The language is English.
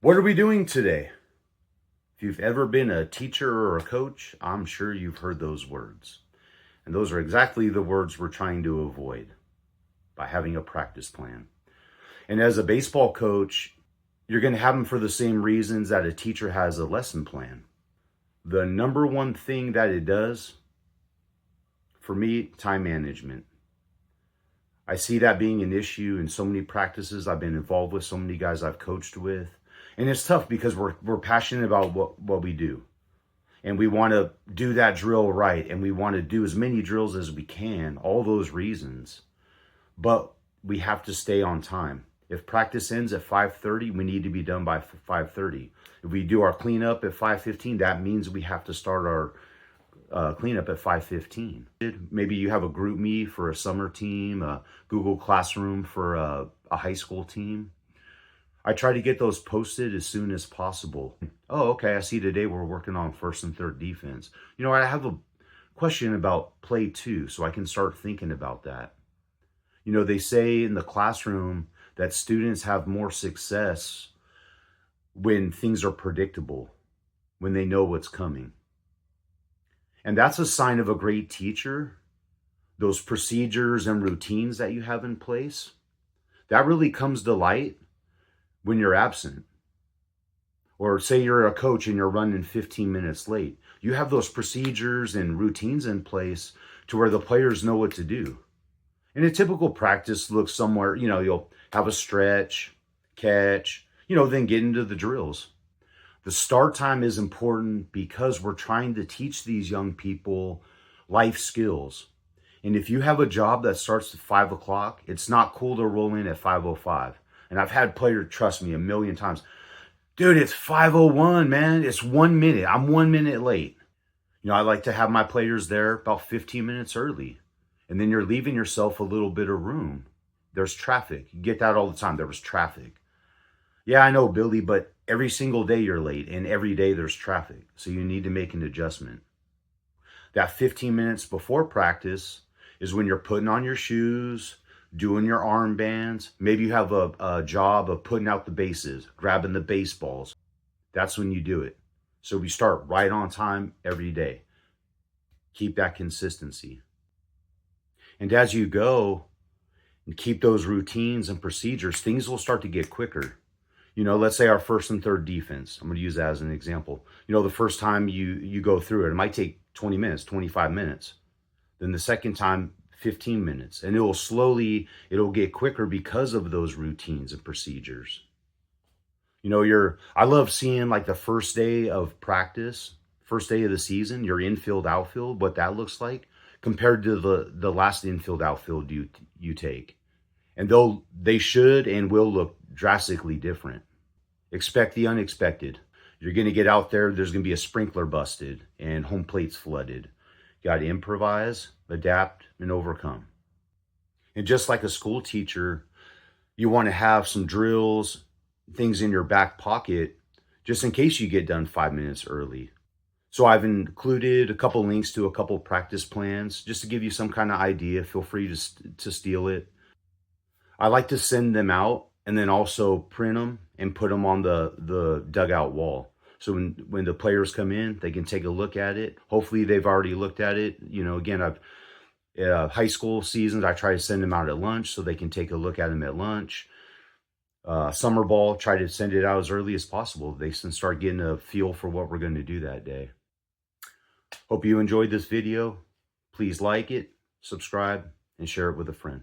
What are we doing today? If you've ever been a teacher or a coach, I'm sure you've heard those words. And those are exactly the words we're trying to avoid by having a practice plan. And as a baseball coach, you're going to have them for the same reasons that a teacher has a lesson plan. The number one thing that it does, for me, time management. I see that being an issue in so many practices I've been involved with, so many guys I've coached with. And it's tough because we're passionate about what we do. And we want to do that drill right. And we want to do as many drills as we can, all those reasons. But we have to stay on time. If practice ends at 5:30, we need to be done by 5:30. If we do our cleanup at 5:15, that means we have to start our cleanup at 5:15. Maybe you have a group meet for a summer team, a Google Classroom for a high school team. I try to get those posted as soon as possible. Oh, okay, I see today we're working on first and third defense. You know, I have a question about play two, so I can start thinking about that. You know, they say in the classroom that students have more success when things are predictable, when they know what's coming. And that's a sign of a great teacher. Those procedures and routines that you have in place, that really comes to light when you're absent. Or say you're a coach and you're running 15 minutes late. You have those procedures and routines in place to where the players know what to do. And a typical practice looks somewhere, you know, you'll have a stretch, catch, then get into the drills. The start time is important because we're trying to teach these young people life skills. And if you have a job that starts at 5 o'clock, it's not cool to roll in at 5:05. And I've had players trust me a million times. Dude, it's 5:01, man. It's 1 minute. I'm 1 minute late. I like to have my players there about 15 minutes early. And then you're leaving yourself a little bit of room. There's traffic. You get that all the time. There was traffic. Yeah, I know, Billy, but every single day you're late and every day there's traffic. So you need to make an adjustment. That 15 minutes before practice is when you're putting on your shoes, doing your armbands. Maybe you have a job of putting out the bases, grabbing the baseballs. That's when you do it. So we start right on time every day. Keep that consistency. And as you go and keep those routines and procedures, things will start to get quicker. Let's say our first and third defense. I'm going to use that as an example. The first time you go through it, it might take 20 minutes, 25 minutes. Then the second time, 15 minutes. And it'll get quicker because of those routines and procedures. I love seeing like the first day of practice, first day of the season, your infield, outfield, what that looks like compared to the last infield, outfield you take. And they should and will look drastically different. Expect the unexpected. You're going to get out there, there's going to be a sprinkler busted and home plate's flooded. You got to improvise, adapt, and overcome. And just like a school teacher, you want to have some drills, things in your back pocket, just in case you get done 5 minutes early. So I've included a couple links to a couple practice plans just to give you some kind of idea. Feel free to steal it. I like to send them out and then also print them and put them on the dugout wall. So when the players come in, they can take a look at it. Hopefully they've already looked at it. Again, high school seasons, I try to send them out at lunch so they can take a look at them at lunch. Summer ball, try to send it out as early as possible. They can start getting a feel for what we're going to do that day. Hope you enjoyed this video. Please like it, subscribe, and share it with a friend.